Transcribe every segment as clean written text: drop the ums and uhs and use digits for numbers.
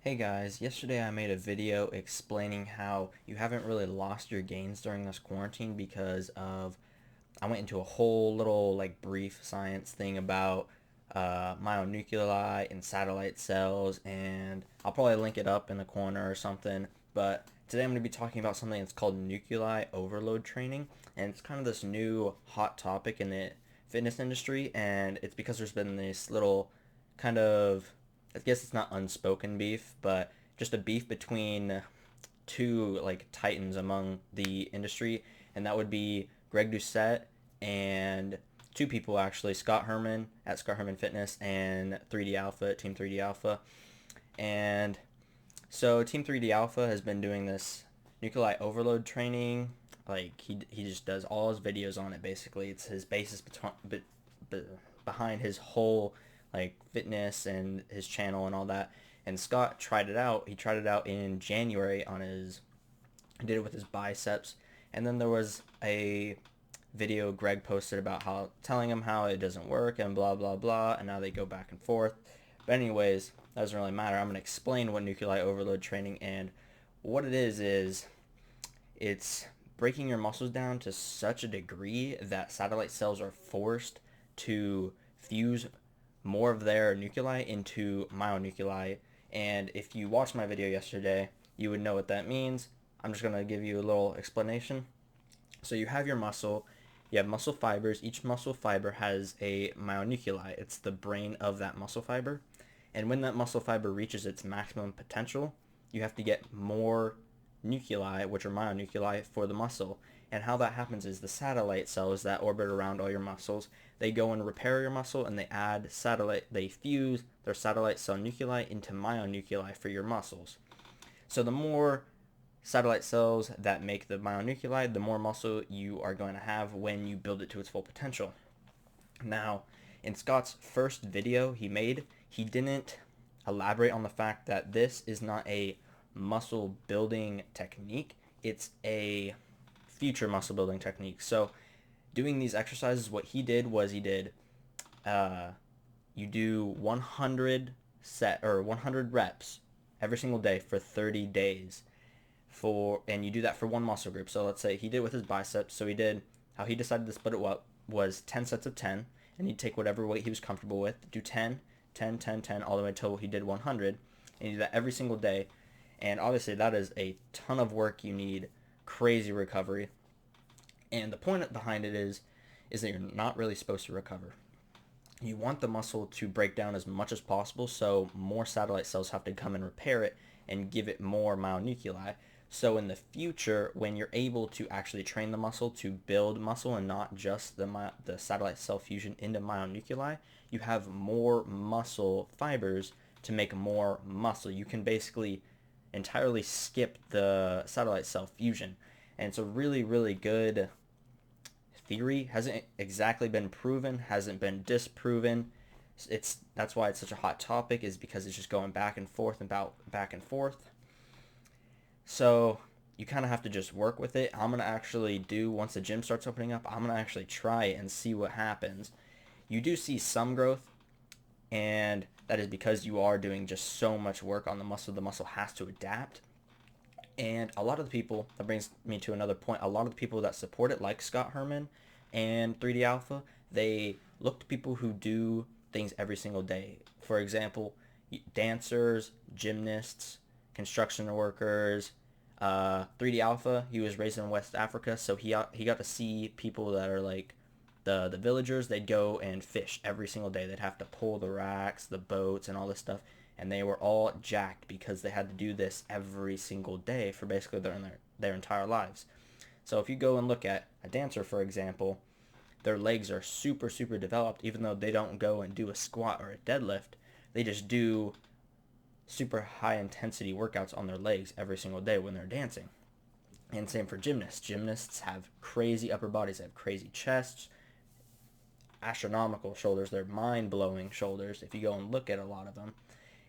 Hey guys, yesterday I made a video explaining how you haven't really lost your gains during this quarantine because of I went into a whole little brief science thing about myonuclei and satellite cells, and I'll probably link it up in the corner or something. But today I'm going to be talking about something that's called nuclei overload training, and it's kind of this new hot topic in the fitness industry, and it's because there's been this little kind of, I guess it's not unspoken beef, but just a beef between two titans among the industry, and that would be Greg Doucette and two people actually, Scott Herman at Scott Herman Fitness and 3D Alpha at Team 3D Alpha. And so Team 3D Alpha has been doing this nuclei overload training. He just does all his videos on it basically. It's his basis behind his whole fitness and his channel and all that. And Scott tried it out. He tried it out in January on his did it with his biceps. And then there was a video Greg posted about how telling him how it doesn't work and blah blah blah, and now they go back and forth. But anyways, that doesn't really matter. I'm going to explain what nuclei overload training and what it is it's breaking your muscles down to such a degree that satellite cells are forced to fuse more of their nuclei into myonuclei. And if you watched my video yesterday, you would know what that means. I'm just going to give you a little explanation. So you have your muscle, you have muscle fibers. Each muscle fiber has a myonuclei. It's the brain of that muscle fiber. And when that muscle fiber reaches its maximum potential, you have to get more nuclei, which are myonuclei, for the muscle. And how that happens is the satellite cells that orbit around all your muscles, they go and repair your muscle, and they fuse their satellite cell nuclei into myonuclei for your muscles. So the more satellite cells that make the myonuclei, the more muscle you are going to have when you build it to its full potential. Now, in Scott's first video he made, he didn't elaborate on the fact that this is not a muscle building technique. It's a future muscle building technique. So doing these exercises, what he did was you do 100 reps every single day for 30 days and you do that for one muscle group. So let's say he did it with his biceps. So how he decided to split it up was 10 sets of 10, and he'd take whatever weight he was comfortable with, do 10, 10, 10, 10, all the way until he did 100, and you do that every single day. And obviously that is a ton of work. You need crazy recovery. And the point behind it is that you're not really supposed to recover. You want the muscle to break down as much as possible, so more satellite cells have to come and repair it and give it more myonuclei. So in the future, when you're able to actually train the muscle to build muscle and not just the satellite cell fusion into myonuclei, you have more muscle fibers to make more muscle. You can basically entirely skip the satellite cell fusion. And it's a really, really good theory. Hasn't exactly been proven, hasn't been disproven. That's why it's such a hot topic, is because it's just going back and forth and back and forth. So you kind of have to just work with it. I'm going to actually once the gym starts opening up, I'm going to actually try it and see what happens. You do see some growth, and that is because you are doing just so much work on the muscle. The muscle has to adapt. And a lot of the people, that brings me to another point, a lot of the people that support it, like Scott Herman and 3D Alpha, they look to people who do things every single day. For example, dancers, gymnasts, construction workers. 3D Alpha, he was raised in West Africa, so he got to see people that are like the villagers. They'd go and fish every single day. They'd have to pull the racks, the boats, and all this stuff, and they were all jacked because they had to do this every single day for basically their entire lives. So if you go and look at a dancer, for example, their legs are super, super developed, even though they don't go and do a squat or a deadlift. They just do super high intensity workouts on their legs every single day when they're dancing. And same for gymnasts. Gymnasts have crazy upper bodies. They have crazy chests, astronomical shoulders. They're mind-blowing shoulders if you go and look at a lot of them.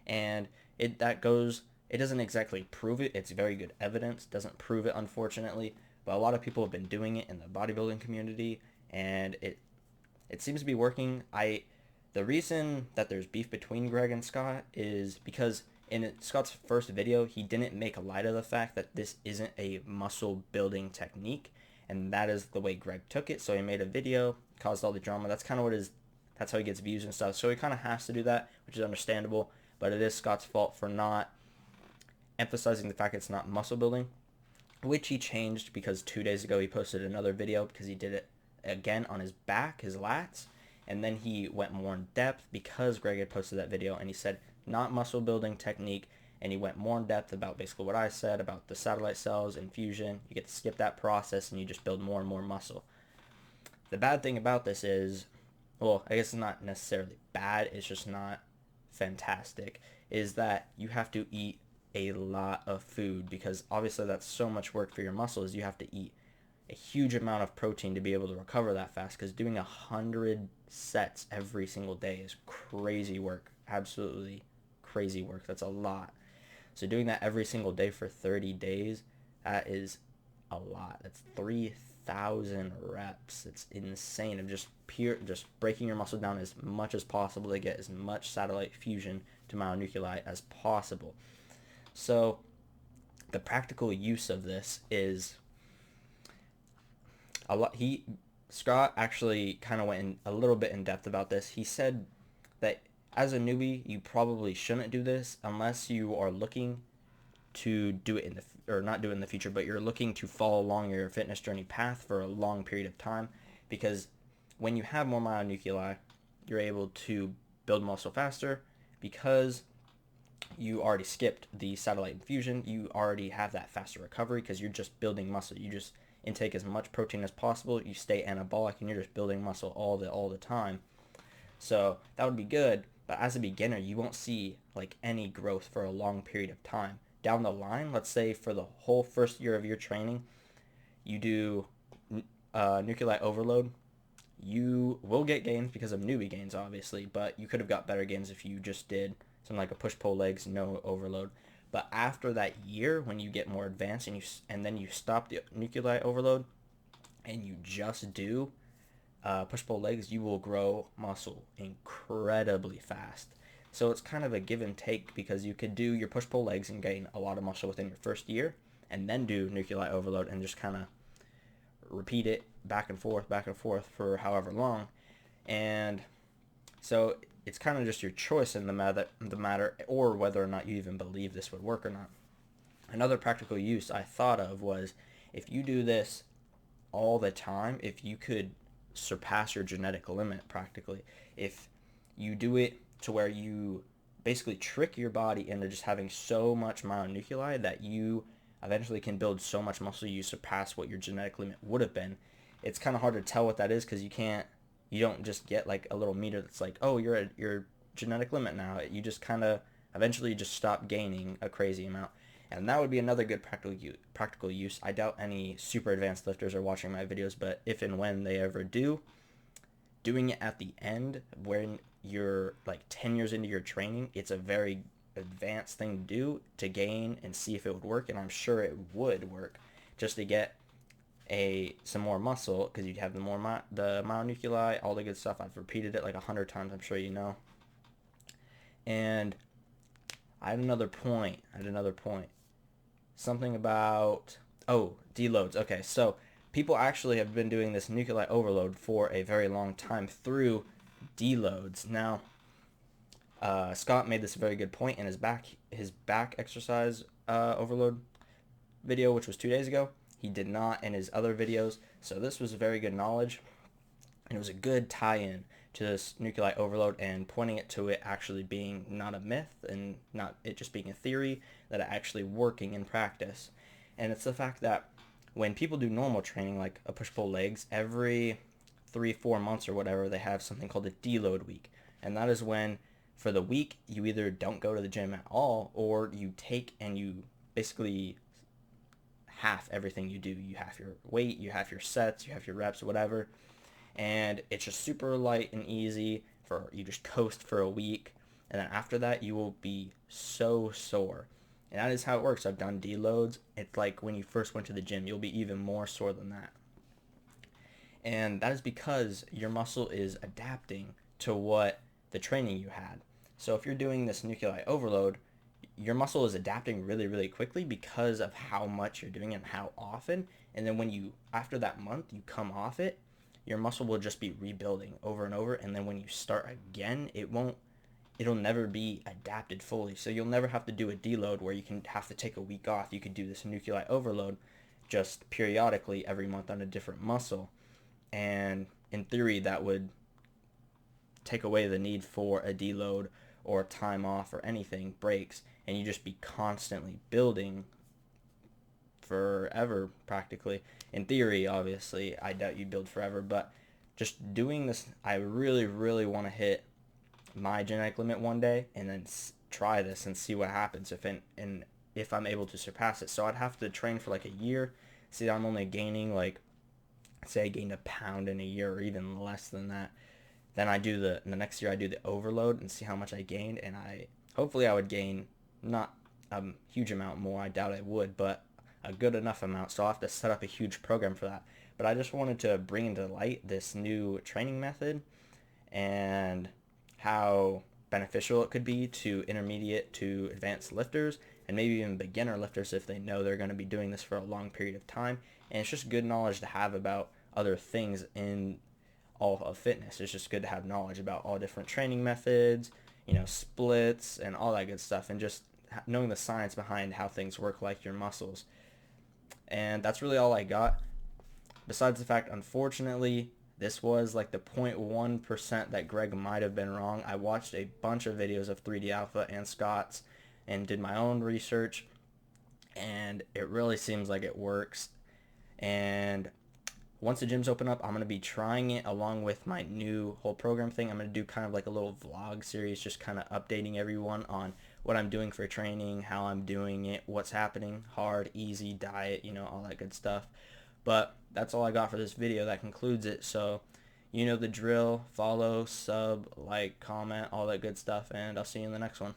And it doesn't exactly prove it. It's very good evidence. Doesn't prove it, unfortunately. But a lot of people have been doing it in the bodybuilding community, and it seems to be working. The reason that there's beef between Greg and Scott is because in Scott's first video, he didn't make light of the fact that this isn't a muscle building technique, and that is the way Greg took it. So he made a video, caused all the drama. That's kind of what is. That's how he gets views and stuff. So he kind of has to do that, which is understandable. But it is Scott's fault for not emphasizing the fact it's not muscle building, which he changed because 2 days ago he posted another video because he did it again on his back, his lats, and then he went more in depth because Greg had posted that video and he said not muscle building technique, and he went more in depth about basically what I said about the satellite cells and fusion. You get to skip that process and you just build more and more muscle. The bad thing about this is, well, I guess it's not necessarily bad, it's just not fantastic, is that you have to eat a lot of food, because obviously that's so much work for your muscles. You have to eat a huge amount of protein to be able to recover that fast, because doing 100 sets every single day is crazy work. Absolutely crazy work. That's a lot. So doing that every single day for 30 days, that is a lot. That's 3,000 reps. It's insane of just breaking your muscle down as much as possible to get as much satellite fusion to myonuclei as possible. So the practical use of this is a lot. Scott actually kind of went in a little bit in depth about this. He said that as a newbie, you probably shouldn't do this unless you are looking to do it or not do it in the future, but you're looking to follow along your fitness journey path for a long period of time, because when you have more myonuclei, you're able to build muscle faster because you already skipped the satellite infusion. You already have that faster recovery because you're just building muscle. You just intake as much protein as possible. You stay anabolic and you're just building muscle all the time. So that would be good, but as a beginner, you won't see like any growth for a long period of time. Down the line, let's say for the whole first year of your training, you do nuclei overload. You will get gains because of newbie gains, obviously, but you could have got better gains if you just did something like a push-pull legs, no overload. But after that year, when you get more advanced and then you stop the nuclei overload and you just do push-pull legs, you will grow muscle incredibly fast. So it's kind of a give and take, because you could do your push-pull legs and gain a lot of muscle within your first year, and then do nuclei overload and just kind of repeat it back and forth for however long. And so it's kind of just your choice in the matter, or whether or not you even believe this would work or not. Another practical use I thought of was, if you do this all the time, if you could surpass your genetic limit practically. If you do it to where you basically trick your body into just having so much myonuclei that you eventually can build so much muscle you surpass what your genetic limit would have been. It's kind of hard to tell what that is, because you don't just get like a little meter that's like, oh, you're at your genetic limit now. You just kind of eventually just stop gaining a crazy amount. And that would be another good practical use. I doubt any super advanced lifters are watching my videos, but if and when they ever do, doing it at the end when you're like 10 years into your training, it's a very advanced thing to do to gain and see if it would work. And I'm sure it would work, just to get some more muscle, because you'd have the myonuclei, all the good stuff. I've repeated it like 100 times, I'm sure you know. And I had another point. Something about, deloads. Okay, so people actually have been doing this nuclei overload for a very long time through deloads. Now, Scott made this very good point in his back exercise overload video, which was 2 days ago. He did not in his other videos, so this was very good knowledge, and it was a good tie-in to this nuclei overload, and pointing it to it actually being not a myth and not it just being a theory, that it actually working in practice. And it's the fact that when people do normal training, like a push-pull legs, every 3-4 months or whatever, they have something called a deload week. And that is when, for the week, you either don't go to the gym at all, or you take and you basically half everything you do. You have your weight, you have your sets, you have your reps, whatever. And it's just super light and easy, for you just coast for a week. And then after that, you will be so sore. And that is how it works. I've done deloads. It's like when you first went to the gym, you'll be even more sore than that. And that is because your muscle is adapting to what the training you had. So if you're doing this nuclei overload, your muscle is adapting really, really quickly because of how much you're doing it and how often. And then when you, after that month, you come off it, your muscle will just be rebuilding over and over. And then when you start again, it'll never be adapted fully. So you'll never have to do a deload where you can have to take a week off. You could do this nuclei overload just periodically every month on a different muscle. And in theory, that would take away the need for a deload or time off or anything, breaks, and you just be constantly building forever practically. In theory, obviously, I doubt you build forever, but just doing this, I really, really want to hit my genetic limit one day and then try this and see what happens if I'm able to surpass it. So I'd have to train for like a year. See, I'm only gaining like, say I gained a pound in a year or even less than that. Then I do the next year I do the overload and see how much I gained, and hopefully I would gain not a huge amount more. I doubt I would, but a good enough amount. So I'll have to set up a huge program for that. But I just wanted to bring into light this new training method and how beneficial it could be to intermediate to advanced lifters and maybe even beginner lifters if they know they're going to be doing this for a long period of time. And it's just good knowledge to have about other things in all of fitness. It's just good to have knowledge about all different training methods, splits and all that good stuff, and just knowing the science behind how things work like your muscles. And that's really all I got. Besides the fact, unfortunately, this was like the 0.1% that Greg might have been wrong. I watched a bunch of videos of 3D Alpha and Scott's and did my own research, and it really seems like it works. And once the gyms open up, I'm going to be trying it along with my new whole program thing. I'm going to do kind of like a little vlog series, just kind of updating everyone on what I'm doing for training, how I'm doing it, what's happening, hard, easy, diet, all that good stuff. But that's all I got for this video. That concludes it. So you know the drill. Follow, sub, like, comment, all that good stuff, and I'll see you in the next one.